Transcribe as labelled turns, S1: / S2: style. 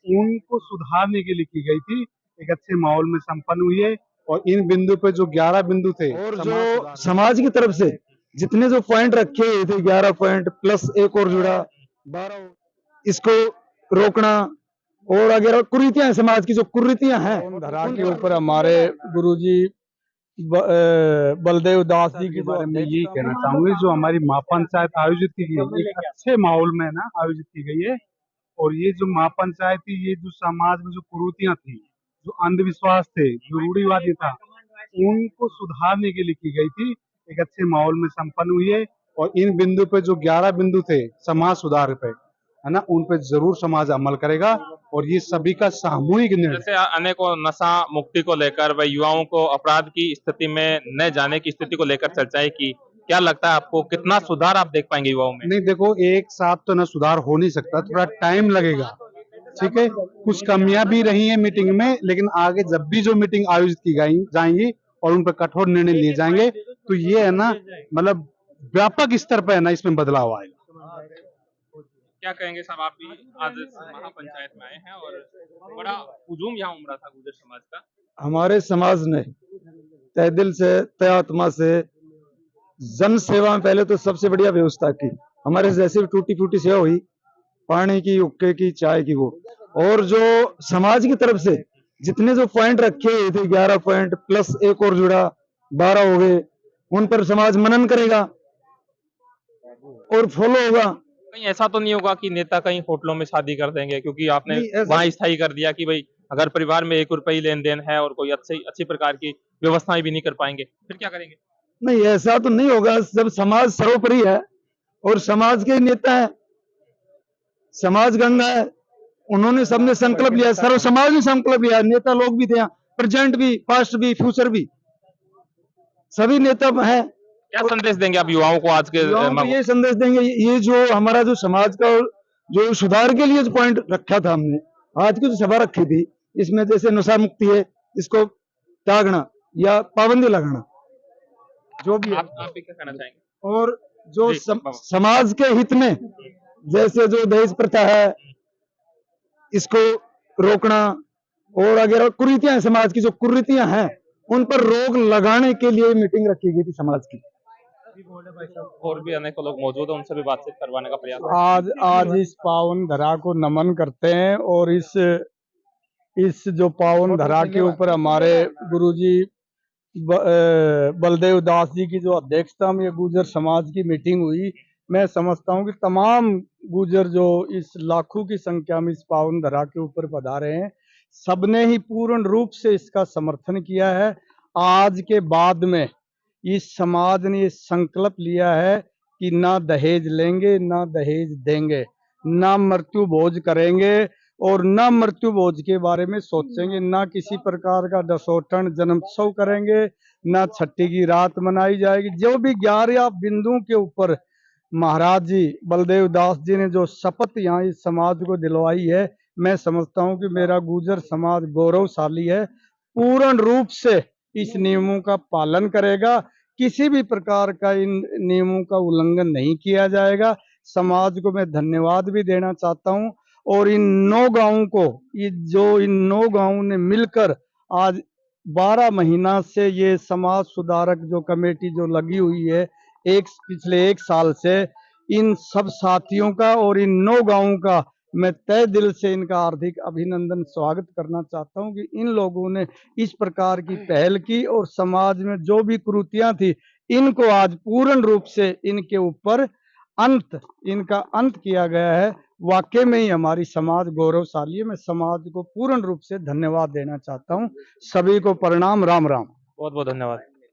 S1: उनको सुधारने के लिए की गई थी। एक अच्छे माहौल में संपन्न हुई है और इन बिंदु पे जो 11 बिंदु थे
S2: और जो समाज की तरफ से जितने जो पॉइंट रखे हुए थे 11 पॉइंट प्लस एक और जुड़ा 12, इसको रोकना और अगर कुरीतियां समाज की जो कुरीतियां हैं धरा के ऊपर हमारे गुरुजी बलदेव दास जी
S1: के
S2: की
S1: बारे में यही कहना चाहूंगी, जो हमारी महापंचायत आयोजित की गई एक अच्छे माहौल में ना आयोजित की गई है। और ये जो महापंचायत थी, ये जो समाज में जो कुरीतियां थी, जो अंधविश्वास थे, जो रूढ़िवादी था, उनको सुधारने के लिए की गई थी। एक अच्छे माहौल में संपन्न हुई है और इन बिंदु पे जो 11 बिंदु थे समाज सुधार पे, है ना, उन पे जरूर समाज अमल करेगा। और ये सभी का सामूहिक निर्णय,
S3: जैसे अनेकों नशा मुक्ति को लेकर व युवाओं को अपराध की स्थिति में न जाने की स्थिति को लेकर चर्चाएं की, क्या लगता है आपको कितना सुधार आप देख पाएंगे युवाओं में?
S1: नहीं देखो, एक साथ तो ना सुधार हो नहीं सकता, थोड़ा टाइम लगेगा। ठीक है, कुछ कमियां भी रही हैं मीटिंग में, लेकिन आगे जब भी जो मीटिंग आयोजित की जाएंगी और उन पर कठोर निर्णय लिए जाएंगे, तो ये है ना, मतलब व्यापक स्तर पर है ना, इसमें बदलाव आएगा।
S3: क्या कहेंगे साहब, आप भी आज महापंचायत में आए हैं और बड़ा हुजूम यहाँ उमड़ा था गुर्जर समाज का।
S2: हमारे समाज ने तय दिल से तय आत्मा से जन सेवा में पहले तो सबसे बढ़िया व्यवस्था की। हमारे जैसे भी टूटी फूटी सेवा हुई, पानी की, हुक्के की, चाय की, वो और जो समाज की तरफ से जितने जो पॉइंट रखे हुए थे 11 पॉइंट प्लस एक और जुड़ा 12 हो गए, उन पर समाज मनन करेगा और फॉलो होगा।
S3: कहीं ऐसा तो नहीं होगा कि नेता कहीं होटलों में शादी कर देंगे, क्योंकि आपने
S2: नहीं,
S3: वहां स्थायी कर दिया कि भाई अगर परिवार में 1 रुपये लेन देन है और कोई अच्छी प्रकार की व्यवस्थाएं भी नहीं कर पाएंगे, फिर क्या करेंगे?
S2: नहीं, ऐसा तो नहीं होगा। जब समाज सर्वोपरि है और समाज के नेता है, समाज गंगा है, उन्होंने सबने संकल्प लिया, सर्व समाज ने संकल्प लिया, नेता लोग भी थे यहाँ, प्रेजेंट भी, पास्ट भी, फ्यूचर भी, सभी नेता है।
S3: क्या संदेश देंगे आप युवाओं को आज के?
S2: ये संदेश देंगे, ये जो हमारा जो समाज का जो सुधार के लिए जो पॉइंट रखा था हमने, आज की जो सभा रखी थी, इसमें जैसे नशा मुक्ति है, इसको त्यागना या पाबंदी लगाना, जो भी
S3: आप भी क्या कहना चाहेंगे?
S2: और जो समाज के हित में जैसे जो दहेज प्रथा है, इसको रोकना और अगर कुरीतियां समाज की जो कुरीतियां हैं उन पर रोक लगाने के लिए मीटिंग रखी गई थी समाज की।
S3: और भी अनेक लोग मौजूद हैं, उनसे भी बातचीत करवाने का प्रयास।
S2: आज इस पावन धरा को नमन करते हैं और इस जो पावन धरा के ऊपर हमारे गुरुजी बलदेव दास जी की जो अध्यक्षता में गुर्जर समाज की मीटिंग हुई, मैं समझता हूं कि तमाम गुर्जर जो इस लाखों की संख्या में इस पावन धरा के ऊपर पधारे हैं, सबने ही पूर्ण रूप से इसका समर्थन किया है। आज के बाद में इस समाज ने ये संकल्प लिया है कि ना दहेज लेंगे, ना दहेज देंगे, ना मृत्यु भोज करेंगे और ना मृत्यु भोज के बारे में सोचेंगे, ना किसी प्रकार का दसोठन जन्मोत्सव करेंगे, ना छठी की रात मनाई जाएगी। जो भी 11 बिंदुओं के ऊपर महाराज जी बलदेव दास जी ने जो शपथ यहाँ इस समाज को दिलवाई है, मैं समझता हूँ कि मेरा गुर्जर समाज गौरवशाली है, पूर्ण रूप से इस नियमों का पालन करेगा, किसी भी प्रकार का इन नियमों का उल्लंघन नहीं किया जाएगा। समाज को मैं धन्यवाद भी देना चाहता हूँ और इन 9 गांवों को, इन 9 गांवों ने मिलकर आज 12 महीना से ये समाज सुधारक जो कमेटी जो लगी हुई है, पिछले 1 साल से, इन सब साथियों का और इन 9 गांवों का मैं तय दिल से इनका हार्दिक अभिनंदन स्वागत करना चाहता हूं कि इन लोगों ने इस प्रकार की पहल की और समाज में जो भी कुरीतियां थी, इनको आज पूर्ण रूप से इनके ऊपर इनका अंत किया गया है। वाकई में ही हमारी समाज गौरवशाली है। मैं समाज को पूर्ण रूप से धन्यवाद देना चाहता हूं। सभी को प्रणाम, राम राम।
S3: बहुत बहुत धन्यवाद।